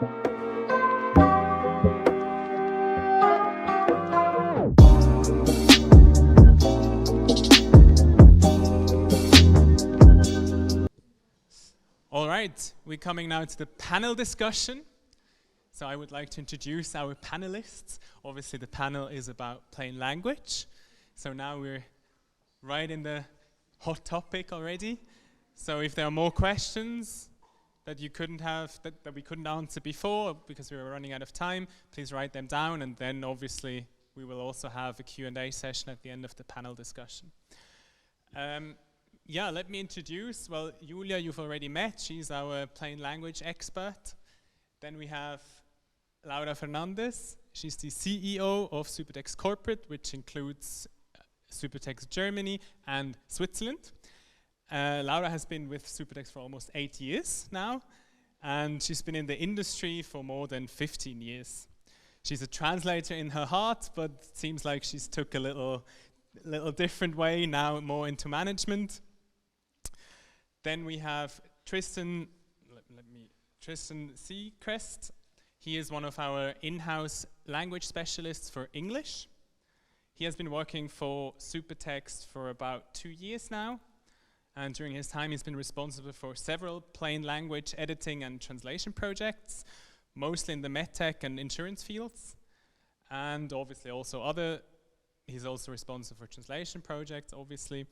All right, we're coming now to the panel discussion. So I would like to introduce our panelists. Obviously the panel is about plain language. So now we're right in the hot topic already. So if there are more questions that you couldn't have, that we couldn't answer before because we were running out of time, please write them down, and then obviously we will also have a Q&A session at the end of the panel discussion. Yeah, let me introduce, well, Julia you've already met, she's our plain language expert. Then we have Laura Fernandez, she's the CEO of Supertext Corporate, which includes Supertext Germany and Switzerland. Laura has been with Supertext for almost 8 years now, and she's been in the industry for more than 15 years. She's a translator in her heart, but it seems like she's took a little different way, now more into management. Then we have Tristan, Tristan Sechrest. He is one of our in-house language specialists for English. He has been working for Supertext for about 2 years now. And during his time, he's been responsible for several plain language editing and translation projects, mostly in the medtech and insurance fields. And obviously also he's also responsible for translation projects, obviously.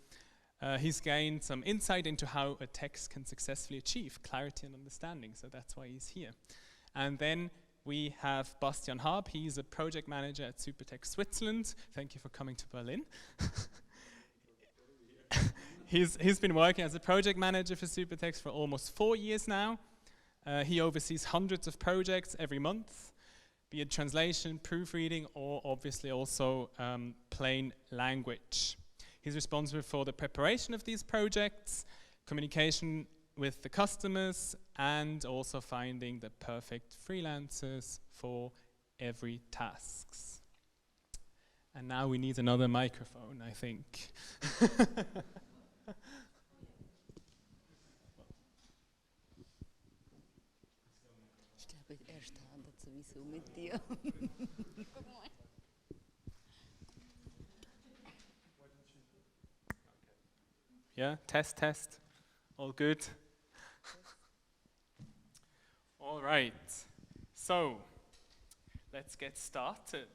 He's gained some insight into how a text can successfully achieve clarity and understanding, so that's why he's here. And then we have Bastian Haab. He's a project manager at Supertext Switzerland. Thank you for coming to Berlin. He's been working as a project manager for Supertext for almost 4 years now. He oversees hundreds of projects every month, be it translation, proofreading, or obviously also plain language. He's responsible for the preparation of these projects, communication with the customers, and also finding the perfect freelancers for every tasks. And now we need another microphone, I think. Ich glaube, startet sowieso mit dir. Yeah, test, all good. All right, so let's get started.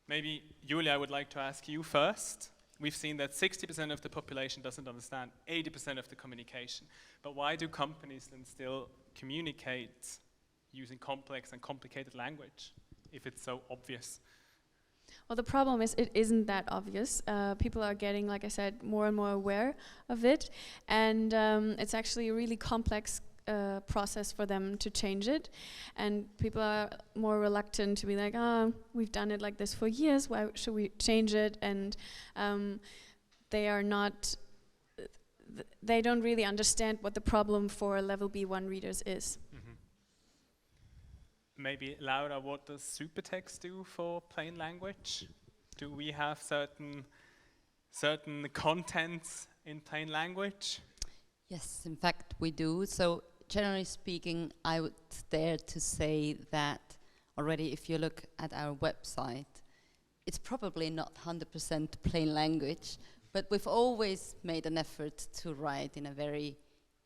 Maybe, Julia, I would like to ask you first. We've seen that 60% of the population doesn't understand 80% of the communication. But why do companies then still communicate using complex and complicated language if it's so obvious? Well, the problem is it isn't that obvious. People are getting, like I said, more and more aware of it. And it's actually a really complex process for them to change it. And people are more reluctant to be like, oh, we've done it like this for years, why should we change it? And they are not, they don't really understand what the problem for level B1 readers is. Maybe, Laura, what does Supertext do for plain language? Do we have certain contents in plain language? Yes, in fact we do. So generally speaking, I would dare to say that already if you look at our website, it's probably not 100% plain language, but we've always made an effort to write in a very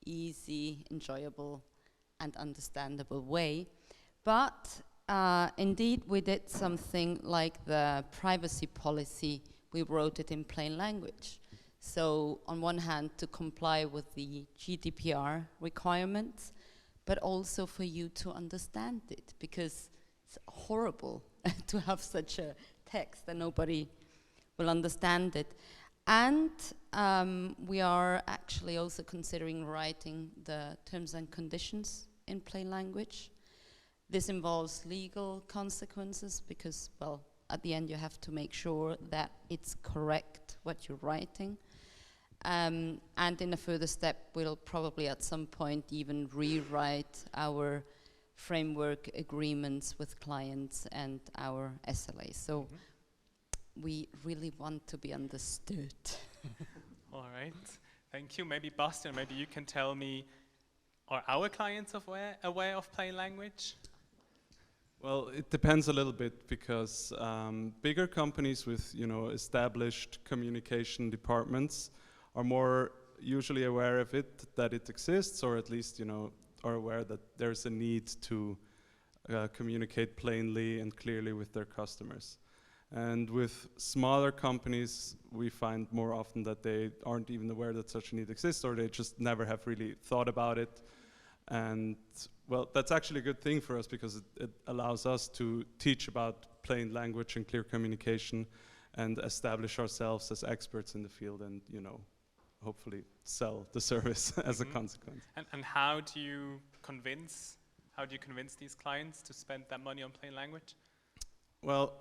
easy, enjoyable and understandable way. But indeed, we did something like the privacy policy. We wrote it in plain language. So on one hand, to comply with the GDPR requirements, but also for you to understand it, because it's horrible to have such a text and nobody will understand it. And we are actually also considering writing the terms and conditions in plain language. This involves legal consequences because, well, at the end you have to make sure that it's correct what you're writing. And in a further step, we'll probably at some point even rewrite our framework agreements with clients and our SLAs. So we really want to be understood. All right, thank you. Maybe Bastian, maybe you can tell me, are our clients aware of plain language? Well, it depends a little bit because bigger companies with established communication departments are more usually aware of it, that it exists, or at least are aware that there's a need to communicate plainly and clearly with their customers. And with smaller companies, we find more often that they aren't even aware that such a need exists, or they just never have really thought about it. And well, that's actually a good thing for us because it allows us to teach about plain language and clear communication and establish ourselves as experts in the field and, hopefully sell the service as a consequence. And how do you convince these clients to spend that money on plain language? Well,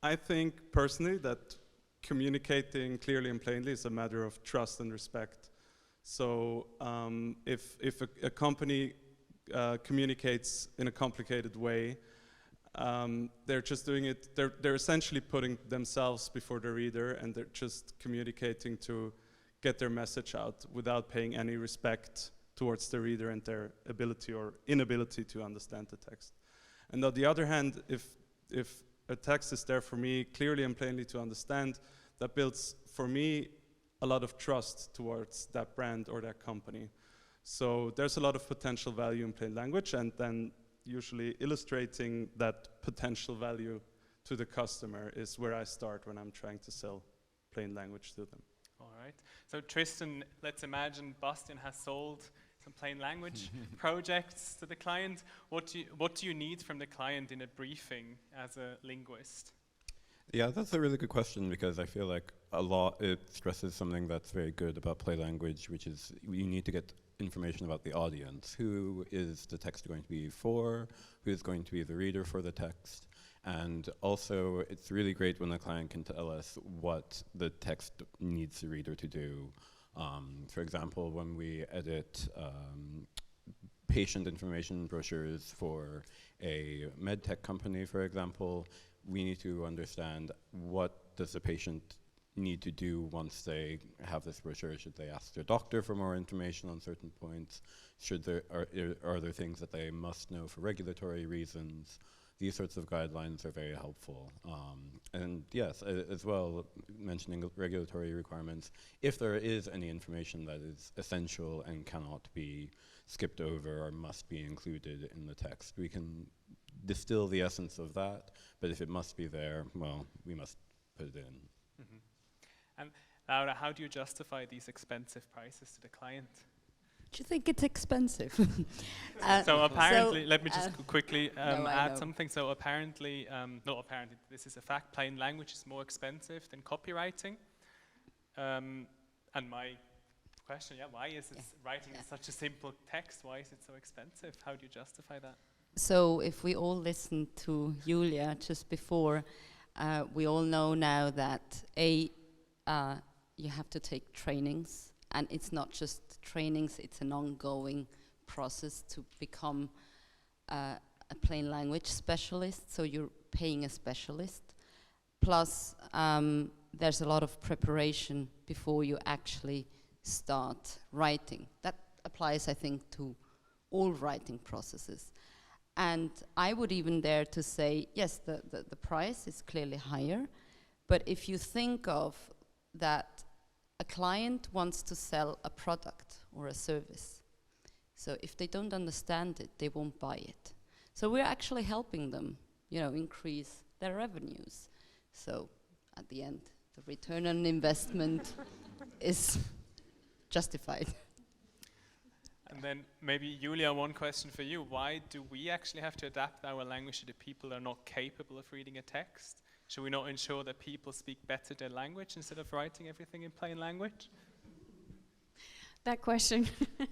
I think personally that communicating clearly and plainly is a matter of trust and respect. So if a company communicates in a complicated way, they're just doing it, they're essentially putting themselves before the reader, and they're just communicating to get their message out without paying any respect towards the reader and their ability or inability to understand the text. And on the other hand, if a text is there for me clearly and plainly to understand, that builds for me a lot of trust towards that brand or that company. So there's a lot of potential value in plain language, and then usually illustrating that potential value to the customer is where I start when I'm trying to sell plain language to them. All right. So Tristan, let's imagine Bastian has sold some plain language projects to the client. What do you need from the client in a briefing as a linguist? Yeah, that's a really good question, because I feel like it stresses something that's very good about plain language, which is you need to get information about the audience. Who is the text going to be for? Who is going to be the reader for the text? And also, it's really great when the client can tell us what the text needs the reader to do. For example, when we edit patient information brochures for a medtech company, for example, we need to understand what does the patient need to do once they have this brochure. Should they ask their doctor for more information on certain points? Are there things that they must know for regulatory reasons? These sorts of guidelines are very helpful. And yes, as well, mentioning regulatory requirements, if there is any information that is essential and cannot be skipped over or must be included in the text, we can distill the essence of that, but if it must be there, well, we must put it in. Mm-hmm. And Laura, how do you justify these expensive prices to the client? Do you think it's expensive? So apparently, let me just quickly No, add something. So apparently, this is a fact, plain language is more expensive than copywriting. And my question, why is writing such a simple text, why is it so expensive? How do you justify that? So if we all listened to Julia just before, we all know now that you have to take trainings, and it's not just trainings, it's an ongoing process to become a plain language specialist, so you're paying a specialist. Plus, there's a lot of preparation before you actually start writing. That applies, I think, to all writing processes. And I would even dare to say, yes, the price is clearly higher, but if you think of that a client wants to sell a product or a service, so if they don't understand it, they won't buy it. So we're actually helping them, increase their revenues. So at the end, the return on investment is justified. And then maybe, Julia, one question for you. Why do we actually have to adapt our language to the people that are not capable of reading a text? Should we not ensure that people speak better their language instead of writing everything in plain language? That question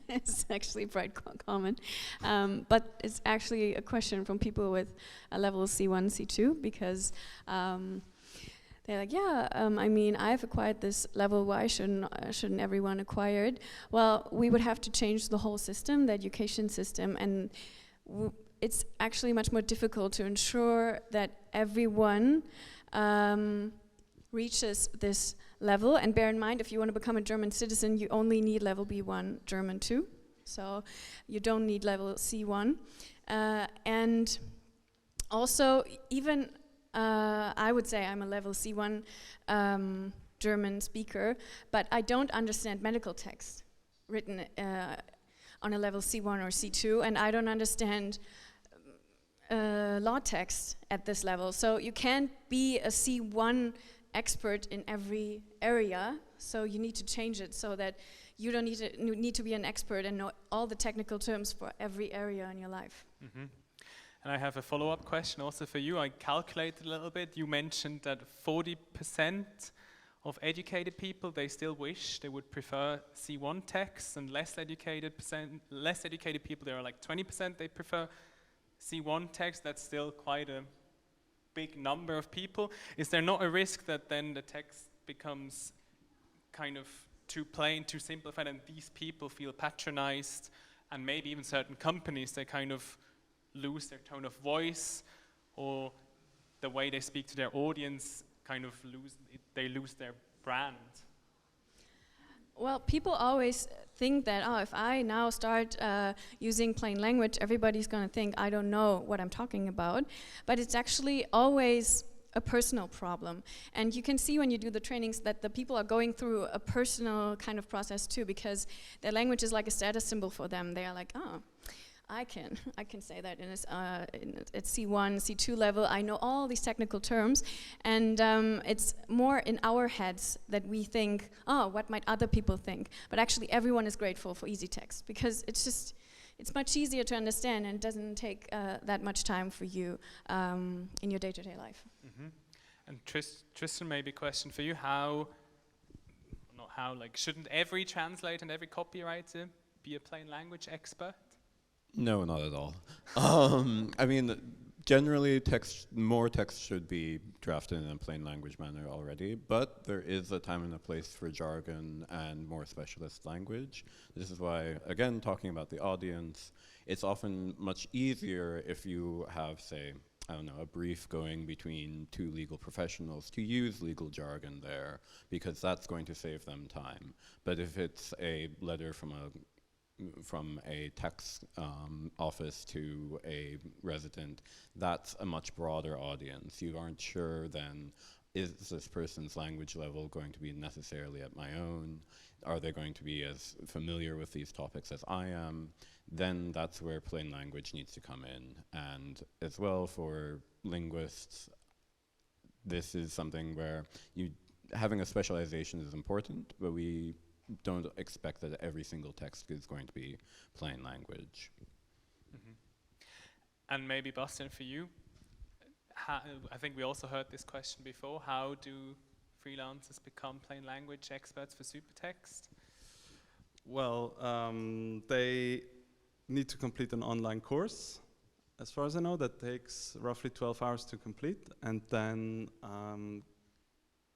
is actually quite common, but it's actually a question from people with a level C1, C2, because they're like, I've acquired this level, why shouldn't everyone acquire it? Well, we would have to change the whole system, the education system, and it's actually much more difficult to ensure that everyone reaches this level. And bear in mind, if you want to become a German citizen, you only need level B1 German 2. So you don't need level C1. And also, even I would say I'm a level C1 German speaker, but I don't understand medical text written on a level C1 or C2, and I don't understand law text at this level. So you can't be a C1 expert in every area, so you need to change it so that you don't need to be an expert and know all the technical terms for every area in your life. Mm-hmm. And I have a follow-up question also for you. I calculated a little bit. You mentioned that 40% of educated people, they still wish they would prefer C1 text, and less educated people, there are like 20% they prefer C1 text. That's still quite a big number of people. Is there not a risk that then the text becomes kind of too plain, too simplified, and these people feel patronized, and maybe even certain companies, they kind of lose their tone of voice, or the way they speak to their audience kind of lose their brand? Well, people always think that, oh, if I now start using plain language, everybody's going to think I don't know what I'm talking about. But it's actually always a personal problem. And you can see when you do the trainings that the people are going through a personal kind of process too, because their language is like a status symbol for them. They are like, oh, I can say that at C1, C2 level. I know all these technical terms, and it's more in our heads that we think, oh, what might other people think? But actually, everyone is grateful for easy text because it's much easier to understand and it doesn't take that much time for you in your day-to-day life. Mm-hmm. And Tristan, maybe a question for you: shouldn't every translator and every copywriter be a plain language expert? No, not at all. I mean, generally, more text should be drafted in a plain language manner already, but there is a time and a place for jargon and more specialist language. This is why, again, talking about the audience, it's often much easier if you have, say, I don't know, a brief going between two legal professionals to use legal jargon there, because that's going to save them time. But if it's a letter from a tax office to a resident, that's a much broader audience. You aren't sure then, is this person's language level going to be necessarily at my own? Are they going to be as familiar with these topics as I am? Then that's where plain language needs to come in. And as well for linguists, this is something where having a specialization is important, but we don't expect that every single text is going to be plain language. Mm-hmm. And maybe, Bastian, for you, I think we also heard this question before, how do freelancers become plain language experts for Supertext? Well, they need to complete an online course. As far as I know, that takes roughly 12 hours to complete, and then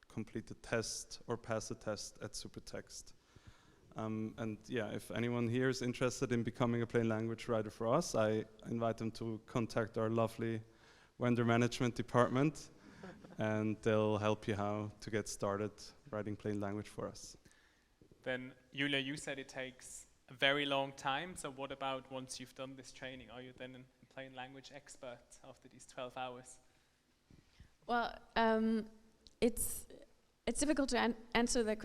complete the test or pass the test at Supertext. And yeah, if anyone here is interested in becoming a plain language writer for us, I invite them to contact our lovely vendor management department, and they'll help you how to get started writing plain language for us. Then, Julia, you said it takes a very long time, so what about once you've done this training? Are you then a plain language expert after these 12 hours? Well, it's difficult to answer that.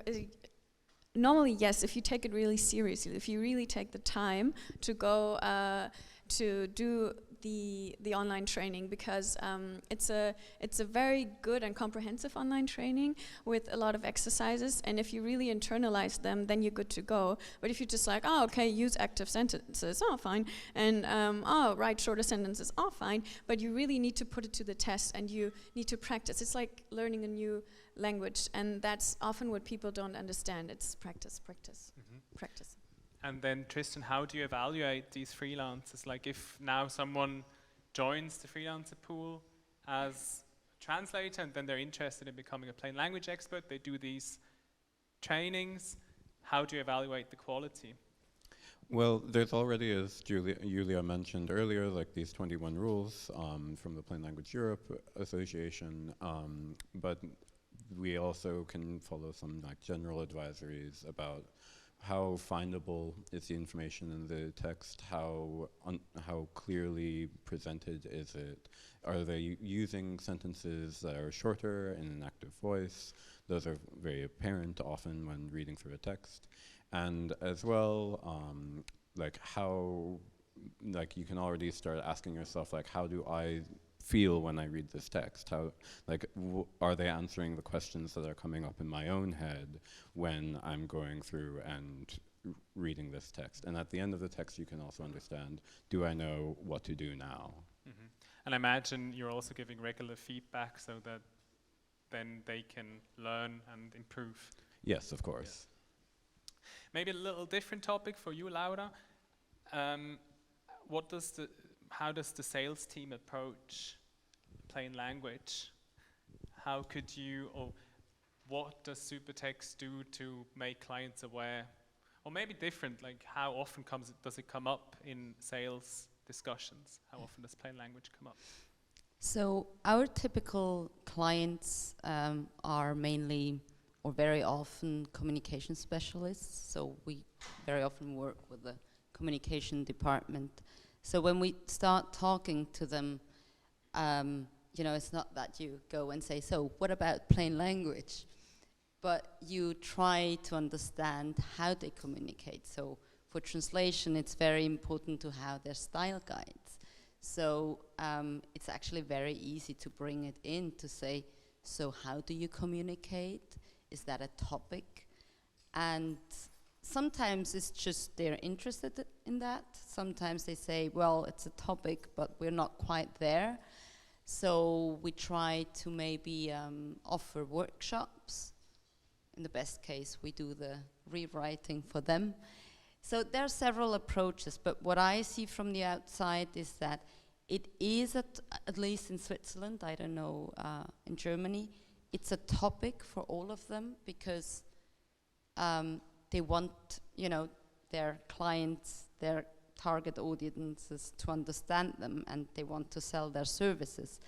Normally, yes, if you take it really seriously, if you really take the time to go to do the online training, because it's a very good and comprehensive online training with a lot of exercises, and if you really internalize them, then you're good to go. But if you're just like, oh, okay, use active sentences, oh, fine, and write shorter sentences, oh, fine, but you really need to put it to the test, and you need to practice. It's like learning a new language, and that's often what people don't understand. It's practice. And then, Tristan, how do you evaluate these freelancers? Like, if now someone joins the freelancer pool as a translator, and then they're interested in becoming a plain language expert, they do these trainings, how do you evaluate the quality? Well, there's already, as Julia mentioned earlier, like these 21 rules from the Plain Language Europe Association, but we also can follow some like general advisories about how findable is the information in the text? How clearly presented is it? Are they using sentences that are shorter in an active voice? Those are very apparent often when reading through a text. And as well, like how, like you can already start asking yourself, like, how do I feel when I read this text? How, like, are they answering the questions that are coming up in my own head when I'm going through and reading this text? And at the end of the text, you can also understand, do I know what to do now? Mm-hmm. And I imagine you're also giving regular feedback so that then they can learn and improve. Yes, of course. Yeah. Maybe a little different topic for you, Laura. How does the sales team approach plain language? How could you, or what does Supertext do to make clients aware? Or maybe different, like how often does it come up in sales discussions? How often does plain language come up? So our typical clients are mainly, or very often, communication specialists. So we very often work with the communication department. So when we start talking to them, you know, it's not that you go and say, so what about plain language? But you try to understand how they communicate. So for translation, it's very important to have their style guides. So it's actually very easy to bring it in to say, so how do you communicate? Is that a topic? And sometimes it's just they're interested in that. Sometimes they say, well, it's a topic, but we're not quite there. So we try to maybe offer workshops. In the best case, we do the rewriting for them. So there are several approaches, but what I see from the outside is that it is, at least in Switzerland, I don't know, in Germany, it's a topic for all of them because they want, you know, their clients, their target audiences to understand them, and they want to sell their services.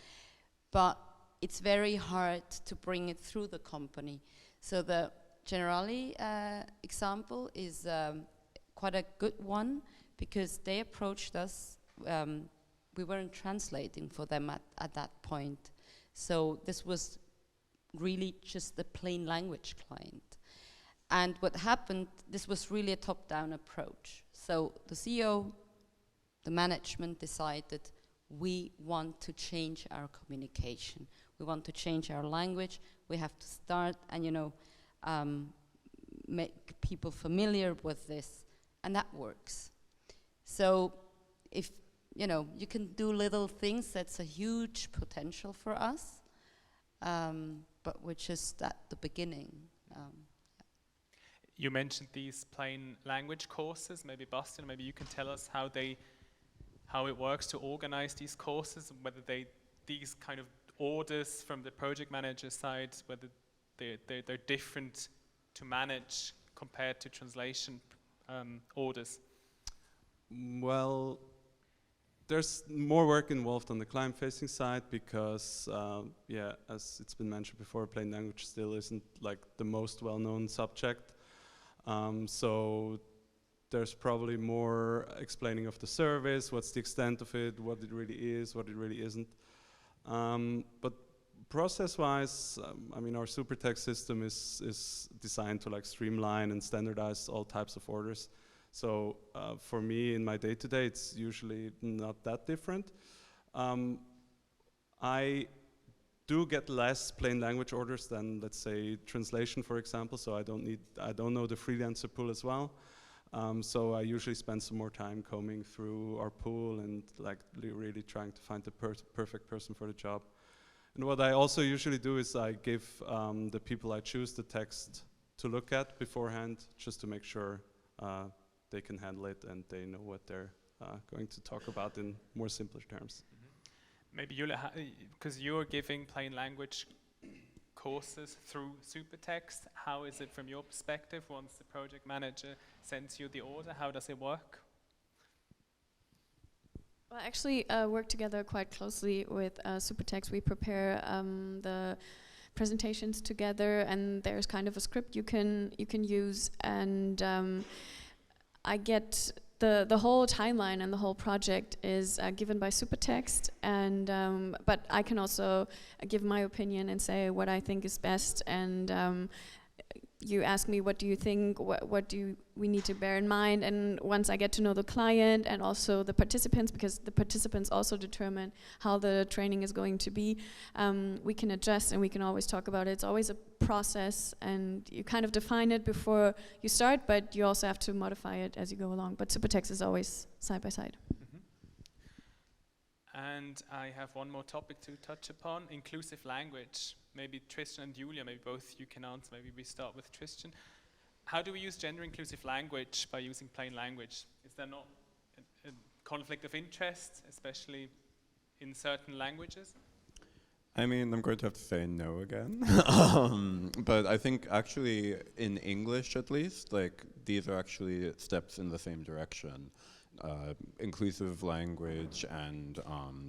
But it's very hard to bring it through the company. So the Generali example is quite a good one because they approached us. We weren't translating for them at that point. So this was really just the plain language client. And what happened, this was really a top-down approach. So the CEO, the management decided we want to change our communication. We want to change our language. We have to start and, you know, make people familiar with this, and that works. So if, you know, you can do little things, that's a huge potential for us, but we're just at the beginning. You mentioned these plain language courses. Maybe Bastian, maybe you can tell us how it works to organize these courses, whether these kind of orders from the project manager side, whether they're different to manage compared to translation orders. Well, there's more work involved on the client-facing side because, yeah, as it's been mentioned before, plain language still isn't like the most well-known subject. So there's probably more explaining of the service, what's the extent of it, what it really is, what it really isn't. But process-wise, I mean, our Supertext system is designed to like streamline and standardize all types of orders. So for me, in my day-to-day, it's usually not that different. I do get less plain language orders than, let's say, translation, for example. So I don't know the freelancer pool as well. So I usually spend some more time combing through our pool and like really trying to find the perfect person for the job. And what I also usually do is I give the people I choose the text to look at beforehand, just to make sure they can handle it and they know what they're going to talk about in more simpler terms. Maybe Julia, because you're giving plain language courses through Supertext, how is it from your perspective once the project manager sends you the order? How does it work? Well, I actually work together quite closely with Supertext. We prepare the presentations together, and there's kind of a script you can use, and I get the whole timeline and the whole project is given by Supertext, and but I can also give my opinion and say what I think is best, and you ask me what do you think, what do we need to bear in mind, and once I get to know the client and also the participants, because the participants also determine how the training is going to be, we can adjust and we can always talk about it. It's always a process, and you kind of define it before you start, but you also have to modify it as you go along. But Supertext is always side by side. And I have one more topic to touch upon, inclusive language. Maybe Tristan and Julia, maybe both you can answer. Maybe we start with Tristan. How do we use gender-inclusive language by using plain language? Is there not a conflict of interest, especially in certain languages? I mean, I'm going to have to say no again. But I think actually in English at least, like these are actually steps in the same direction. Inclusive language and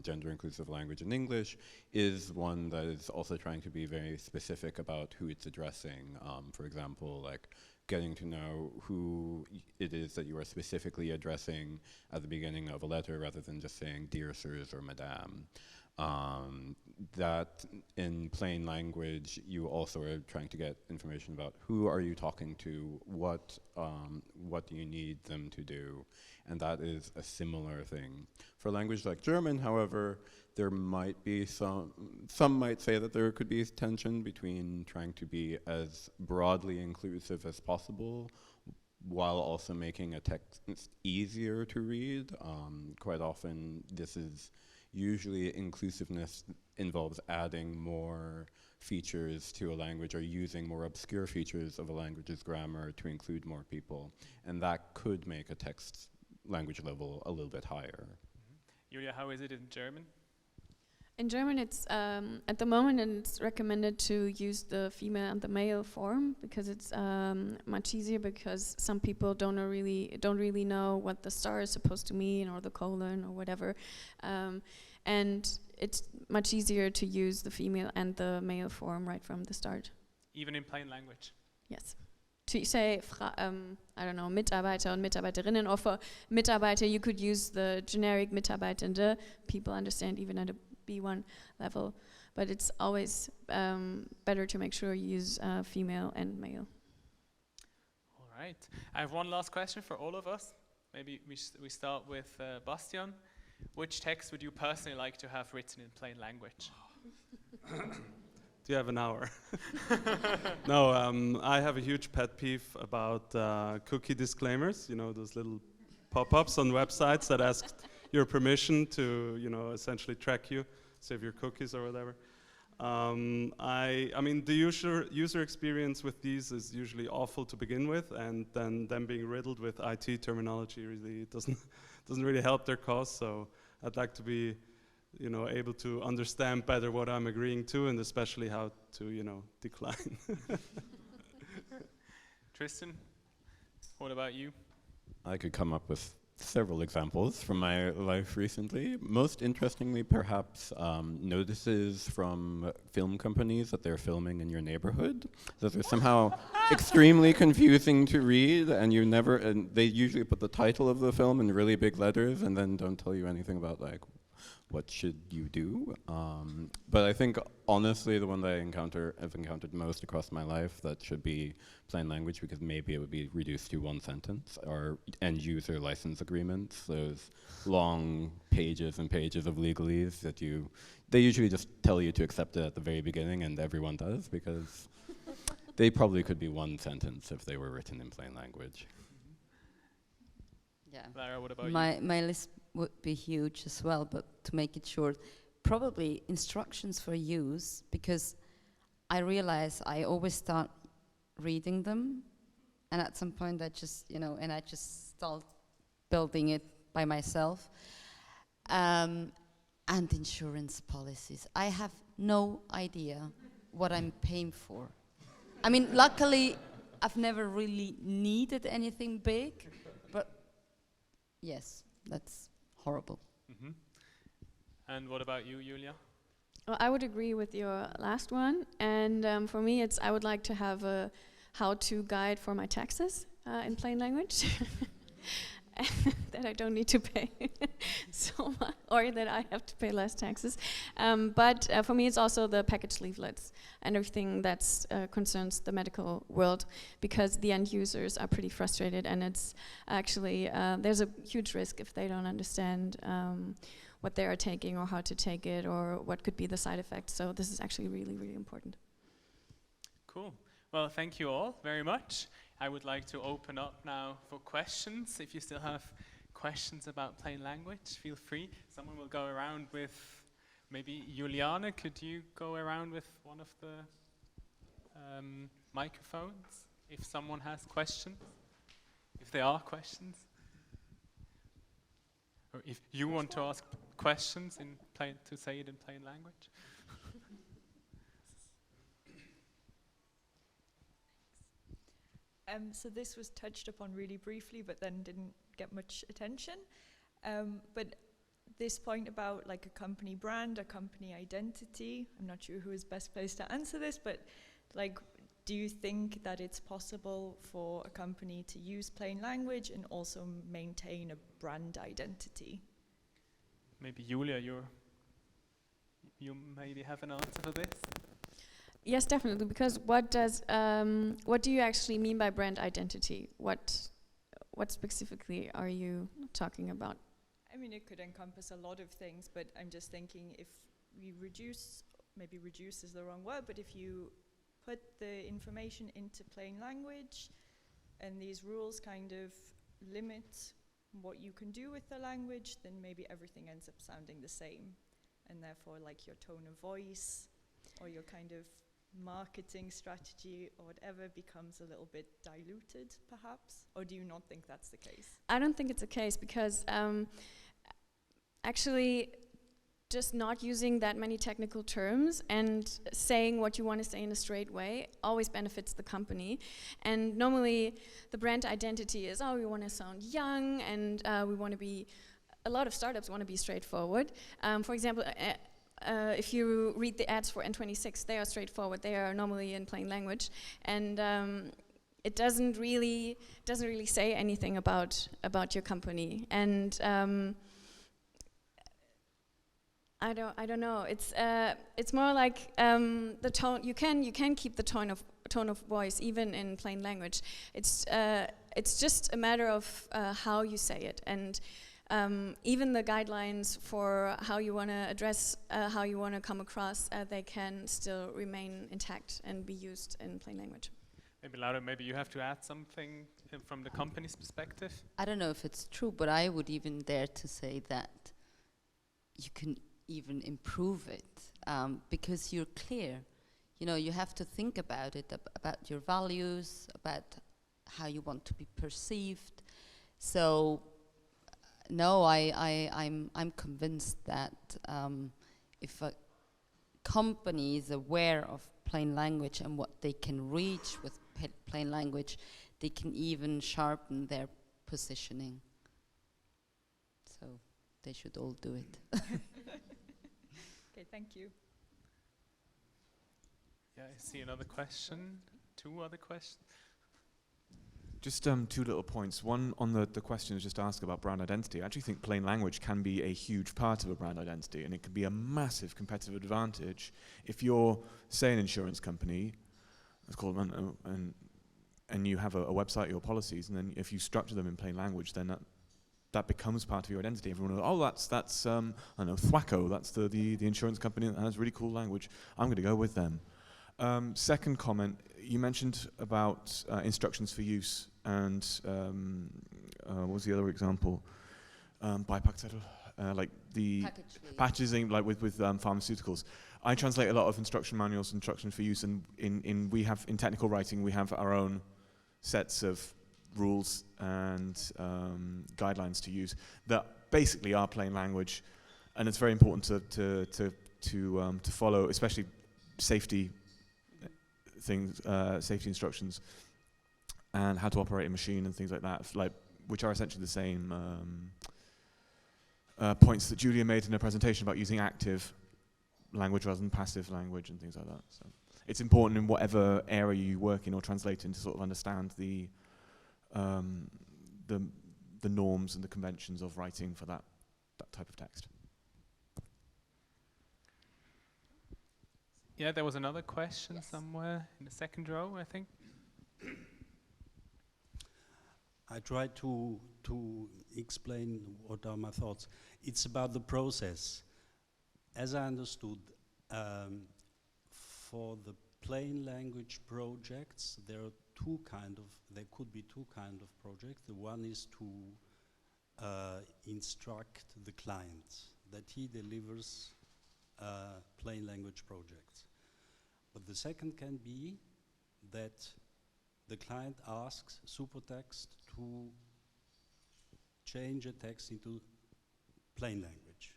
gender inclusive language in English is one that is also trying to be very specific about who it's addressing. For example, like getting to know who it is that you are specifically addressing at the beginning of a letter rather than just saying dear sirs or madame. That in plain language you also are trying to get information about who are you talking to, what do you need them to do, and that is a similar thing. For language like German, however, there might be some might say that there could be tension between trying to be as broadly inclusive as possible while also making a text easier to read. Quite often this is usually inclusiveness involves adding more features to a language or using more obscure features of a language's grammar to include more people. And that could make a text language level a little bit higher. Julia, how is it in German? In German, it's at the moment, it's recommended to use the female and the male form because it's much easier. Because some people don't really know what the star is supposed to mean or the colon or whatever, and it's much easier to use the female and the male form right from the start. Even in plain language? Yes. To say, I don't know, Mitarbeiter und Mitarbeiterinnen, or for Mitarbeiter, you could use the generic Mitarbeitende. People understand even at a B1 level, but it's always better to make sure you use female and male. All right. I have one last question for all of us. Maybe we start with Bastian. Which text would you personally like to have written in plain language? Do you have an hour? No, I have a huge pet peeve about cookie disclaimers. You know, those little pop-ups on websites that ask your permission to, you know, essentially track you, save your cookies or whatever. I mean, the user experience with these is usually awful to begin with, and then them being riddled with IT terminology really doesn't really help their cause. So I'd like to be, you know, able to understand better what I'm agreeing to, and especially how to, you know, decline. Tristan, what about you? I could come up with several examples from my life recently. Most interestingly, perhaps, notices from film companies that they're filming in your neighborhood. Those are somehow extremely confusing to read, and they usually put the title of the film in really big letters and then don't tell you anything about, like, what should you do? But I think, honestly, the one that I've encountered most across my life that should be plain language, because maybe it would be reduced to one sentence, are end-user license agreements, those long pages and pages of legalese that they usually just tell you to accept it at the very beginning, and everyone does, because they probably could be one sentence if they were written in plain language. Yeah. Lara, what about you? My list would be huge as well, but to make it short, probably instructions for use, because I realize I always start reading them, and at some point I just start building it by myself. And insurance policies. I have no idea what I'm paying for. I mean, luckily, I've never really needed anything big, but yes, that's horrible. And what about you, Julia? Well, I would agree with your last one, and for me, I would like to have a how-to guide for my taxes in plain language. That I don't need to pay so much, or that I have to pay less taxes. But for me, it's also the package leaflets and everything that concerns the medical world, because the end users are pretty frustrated, and it's actually there's a huge risk if they don't understand what they are taking or how to take it or what could be the side effects. So this is actually really, really important. Cool. Well, thank you all very much. I would like to open up now for questions. If you still have questions about plain language, feel free. Someone will go around with, maybe Juliana, could you go around with one of the microphones if someone has questions? If there are questions? Or if you want to ask questions in plain, to say it in plain language? So this was touched upon really briefly, but then didn't get much attention. But this point about like a company brand, a company identity, I'm not sure who is best placed to answer this, but like, do you think that it's possible for a company to use plain language and also maintain a brand identity? Maybe Julia, you maybe have an answer for this? Yes, definitely. Because what do you actually mean by brand identity? What specifically are you talking about? I mean, it could encompass a lot of things, but I'm just thinking if we maybe reduce is the wrong word, but if you put the information into plain language and these rules kind of limit what you can do with the language, then maybe everything ends up sounding the same. And therefore, like your tone of voice or your kind of marketing strategy or whatever becomes a little bit diluted, perhaps? Or do you not think that's the case? I don't think it's the case, because actually just not using that many technical terms and saying what you want to say in a straight way always benefits the company. And normally the brand identity is, oh, we want to sound young, and we want to be, a lot of startups want to be straightforward. For example, if you read the ads for N26, they are straightforward. They are normally in plain language, and it doesn't really say anything about your company. And I don't know. It's more like the tone. You can keep the tone of voice even in plain language. It's just a matter of how you say it, and even the guidelines for how you want to address, how you want to come across, they can still remain intact and be used in plain language. Maybe Laura, maybe you have to add something from the company's perspective? I don't know if it's true, but I would even dare to say that you can even improve it, because you're clear. You know, you have to think about it, about your values, about how you want to be perceived. So no, I'm convinced that if a company is aware of plain language and what they can reach with plain language, they can even sharpen their positioning. So they should all do it. Okay, thank you. Yeah, I see another question. Two other questions. Just two little points. One on the question just asked about brand identity. I actually think plain language can be a huge part of a brand identity, and it can be a massive competitive advantage if you're, say, an insurance company, let's call them, and you have a website, your policies, and then if you structure them in plain language, then that becomes part of your identity. Everyone knows, oh, that's I don't know, Thwacko, that's the insurance company that has really cool language. I'm going to go with them. Second comment, you mentioned about instructions for use, and what was the other example? Beipackzettel, like the packaging, like with pharmaceuticals. I translate a lot of instruction manuals, instructions for use, and we have in technical writing we have our own sets of rules and guidelines to use that basically are plain language, and it's very important to follow, especially safety things, safety instructions, and how to operate a machine and things like that, which are essentially the same points that Julia made in her presentation about using active language rather than passive language and things like that. So it's important in whatever area you work in or translate in to sort of understand the norms and the conventions of writing for that type of text. Yeah, there was another question somewhere in the second row, I think. I try to explain what are my thoughts. It's about the process. As I understood, for the plain language projects, there could be two kind of projects. The one is to instruct the client that he delivers plain language projects. But the second can be that the client asks Supertext to change a text into plain language.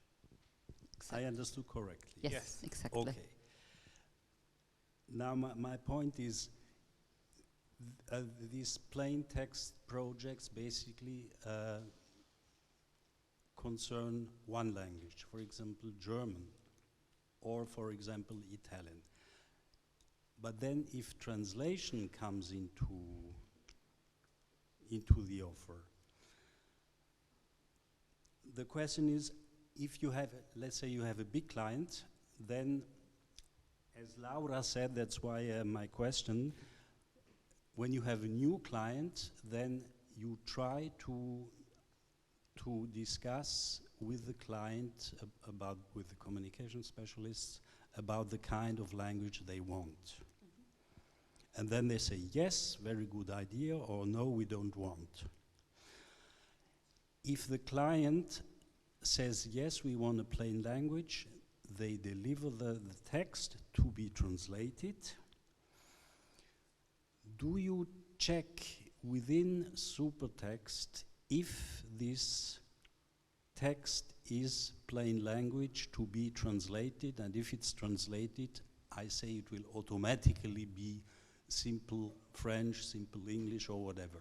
Exactly. I understood correctly. Yes, exactly. Okay. Now my point is these plain text projects basically concern one language, for example German, or for example Italian. But then if translation comes into the offer, the question is, if you have, let's say you have a big client, then, as Laura said, that's why my question, when you have a new client, then you try to discuss with the client with the communication specialists about the kind of language they want. And then they say, yes, very good idea, or no, we don't want. If the client says, yes, we want a plain language, they deliver the text to be translated. Do you check within Supertext if this text is plain language to be translated, and if it's translated, I say it will automatically be simple French, simple English, or whatever.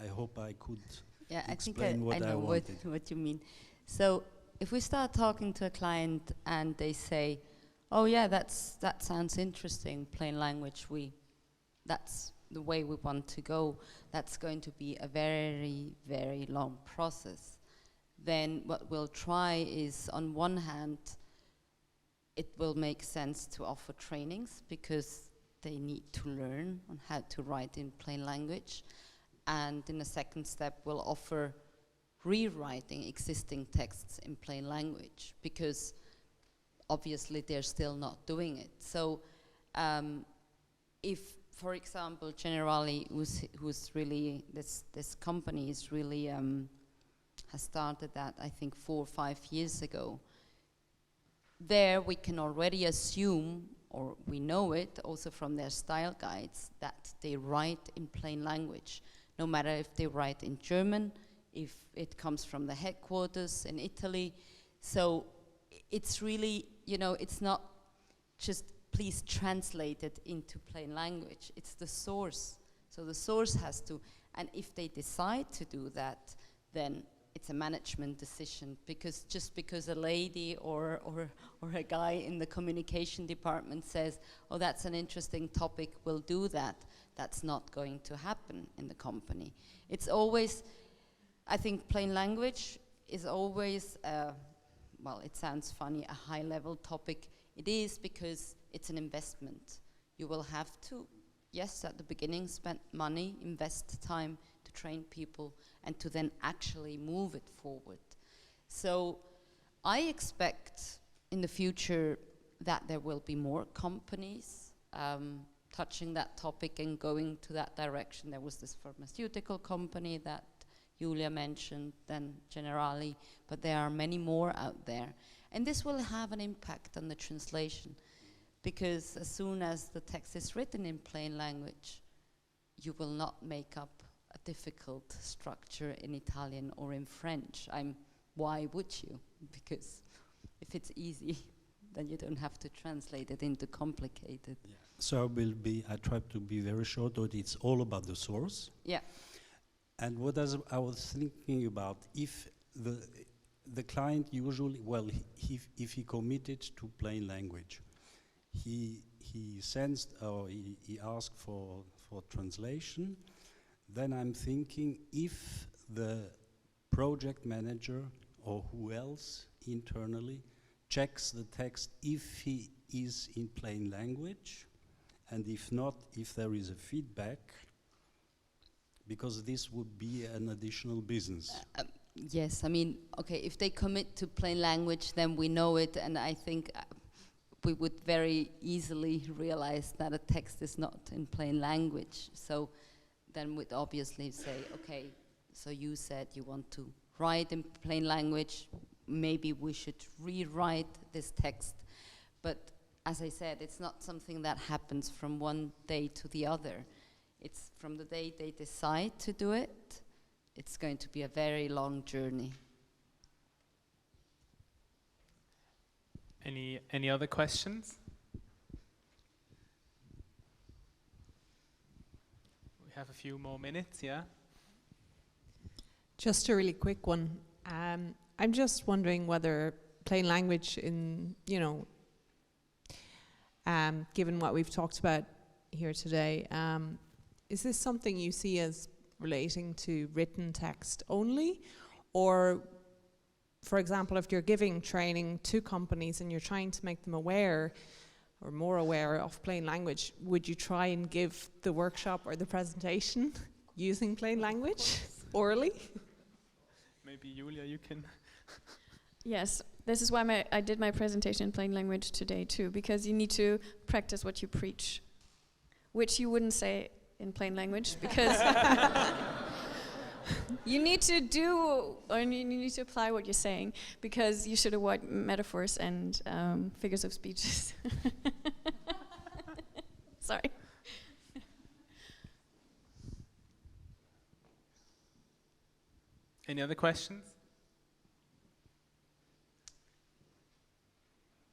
I hope I could explain what I wanted. What you mean. So if we start talking to a client and they say, oh yeah, that sounds interesting, plain language, that's the way we want to go, that's going to be a very, very long process. Then what we'll try is, on one hand, it will make sense to offer trainings because they need to learn on how to write in plain language. And in a second step, we'll offer rewriting existing texts in plain language because obviously they're still not doing it. So if, for example, Generali, who's really, this company is really, has started that, I think, 4 or 5 years ago. There we can already assume, or we know it also from their style guides, that they write in plain language, no matter if they write in German, if it comes from the headquarters in Italy. So it's really, it's not just please translate it into plain language, it's the source. So the source has to, and if they decide to do that, then it's a management decision, because just because a lady or a guy in the communication department says, oh, that's an interesting topic, we'll do that, that's not going to happen in the company. It's always, I think plain language is always, well, it sounds funny, a high-level topic. It is because it's an investment. You will have to, yes, at the beginning, spend money, invest time to train people, and to then actually move it forward. So I expect in the future that there will be more companies touching that topic and going to that direction. There was this pharmaceutical company that Julia mentioned, then Generali, but there are many more out there. And this will have an impact on the translation, because as soon as the text is written in plain language, you will not make up a difficult structure in Italian or in French. Why would you? Because if it's easy, then you don't have to translate it into complicated. Yeah. So I try to be very short, but it's all about the source. Yeah. And what I was thinking about, if the client usually, well, if he committed to plain language, he sends or he asked for translation. Then I'm thinking if the project manager or who else internally checks the text if he is in plain language, and if not, if there is a feedback, because this would be an additional business. Yes, I mean, okay, if they commit to plain language, then we know it, and I think we would very easily realize that a text is not in plain language. So then we'd obviously say, okay, so you said you want to write in plain language, maybe we should rewrite this text. But as I said, it's not something that happens from one day to the other. It's from the day they decide to do it, it's going to be a very long journey. Any other questions? We have a few more minutes, yeah? Just a really quick one. I'm just wondering whether plain language in, given what we've talked about here today, is this something you see as relating to written text only? Or, for example, if you're giving training to companies and you're trying to make them aware or more aware of plain language, would you try and give the workshop or the presentation using plain language orally? Maybe Julia, you can. Yes, this is why I did my presentation in plain language today too, because you need to practice what you preach, which you wouldn't say in plain language, because you need to do, or you need to apply what you're saying, because you should avoid metaphors and figures of speeches. Sorry. Any other questions?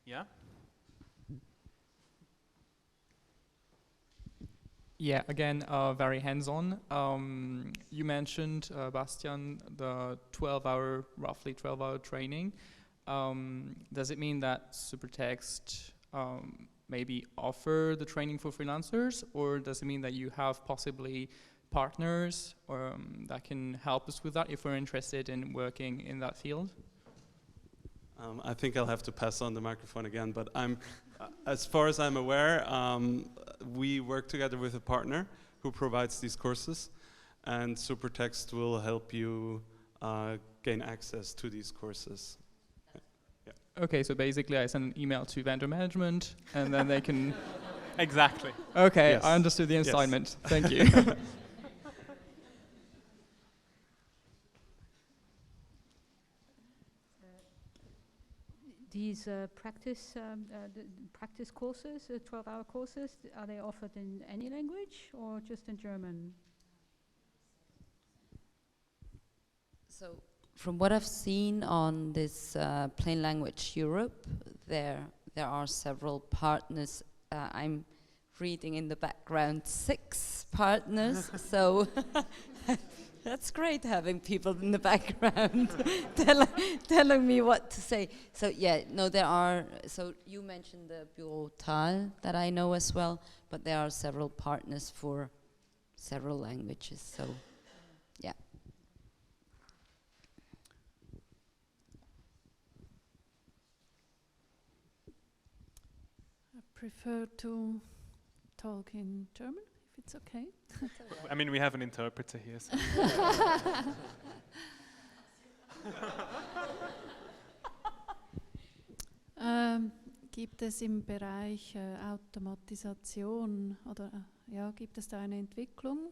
Yeah? Yeah, again, very hands-on. You mentioned, Bastian, the roughly 12-hour training. Does it mean that Supertext maybe offer the training for freelancers, or does it mean that you have possibly partners that can help us with that if we're interested in working in that field? I think I'll have to pass on the microphone again, but as far as I'm aware, we work together with a partner who provides these courses, and Supertext will help you gain access to these courses. Yeah. Okay, so basically I send an email to vendor management, and then they can... Exactly. Okay, Yes. I understood the assignment. Yes. Thank you. These practice courses, 12-hour courses, are they offered in any language or just in German? So, from what I've seen on this Plain Language Europe, there are several partners. I'm reading in the background 6 partners, so that's great having people in the background telling me what to say. So yeah, no, there are, so you mentioned the Bureau Tal that I know as well, but there are several partners for several languages, so yeah. I prefer to talk in German, if it's okay. I mean, we have an interpreter here. So. Gibt es im Bereich Automatisation oder gibt es da eine Entwicklung?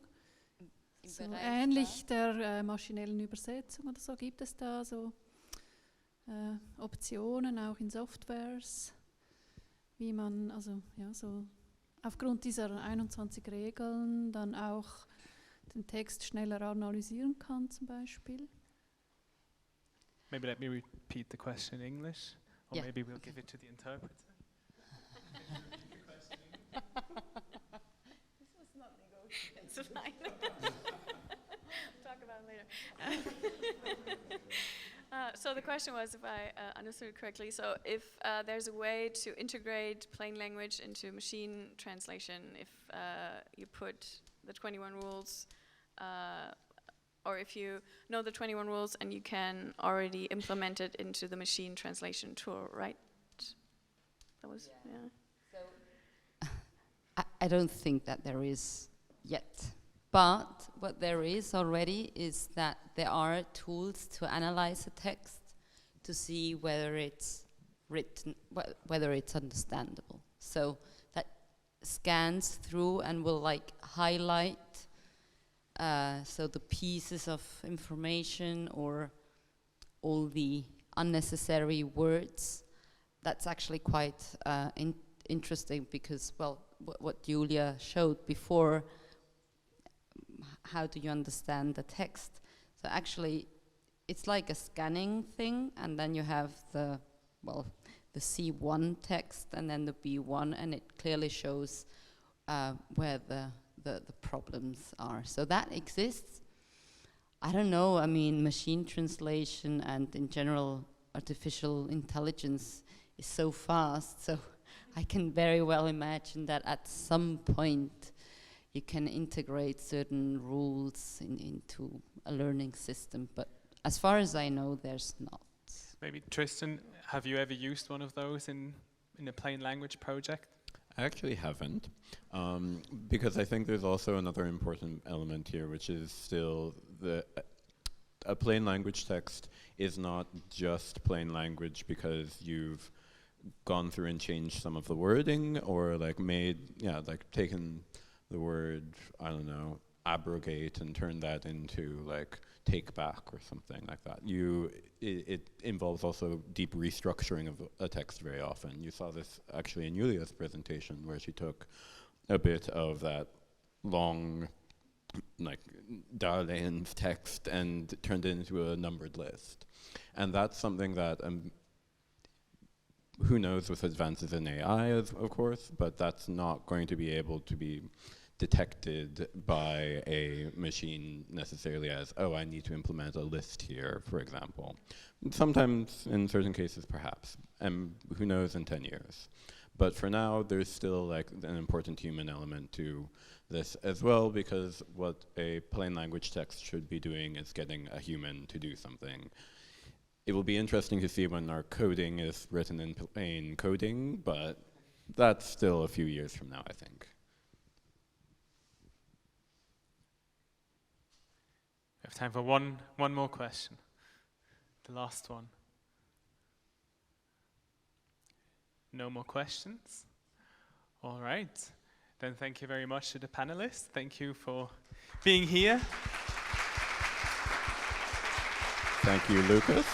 So ähnlich der maschinellen Übersetzung oder so, gibt es da so Optionen auch in Softwares, wie man also so aufgrund dieser 21 Regeln dann auch den Text schneller analysieren kann zum Beispiel? Maybe let me repeat the question in English, or Yeah. maybe we'll give it to the interpreter. This was not negotiable. It's fine. We'll talk about it later. So the question was, if I understood it correctly, so if there's a way to integrate plain language into machine translation, if you put the 21 rules, or if you know the 21 rules and you can already implement it into the machine translation tool, right? That was, yeah. So I don't think that there is yet. But what there is already is that there are tools to analyze a text to see whether it's written, whether it's understandable. So that scans through and will like highlight so the pieces of information or all the unnecessary words. That's actually quite interesting because, well, what Julia showed before, how do you understand the text? So actually, it's like a scanning thing, and then you have the C1 text and then the B1, and it clearly shows where the problems are. So that exists. I don't know, I mean, machine translation and in general artificial intelligence is so fast, so I can very well imagine that at some point you can integrate certain rules into a learning system, but as far as I know, there's not. Maybe Tristan, have you ever used one of those in a plain language project? I actually haven't, because I think there's also another important element here, which is still a plain language text is not just plain language because you've gone through and changed some of the wording or like taken the word, I don't know, abrogate and turn that into like take back or something like that. It involves also deep restructuring of a text very often. You saw this actually in Julia's presentation where she took a bit of that long like Darlene's text and turned it into a numbered list. And that's something that who knows with advances in AI, of course, but that's not going to be able to be detected by a machine necessarily as, oh, I need to implement a list here, for example. Sometimes, in certain cases, perhaps, and who knows in 10 years. But for now, there's still like an important human element to this as well, because what a plain language text should be doing is getting a human to do something. It will be interesting to see when our coding is written in plain coding, but that's still a few years from now, I think. We have time for one more question. The last one. No more questions? All right. Then thank you very much to the panelists. Thank you for being here. Thank you, Lucas.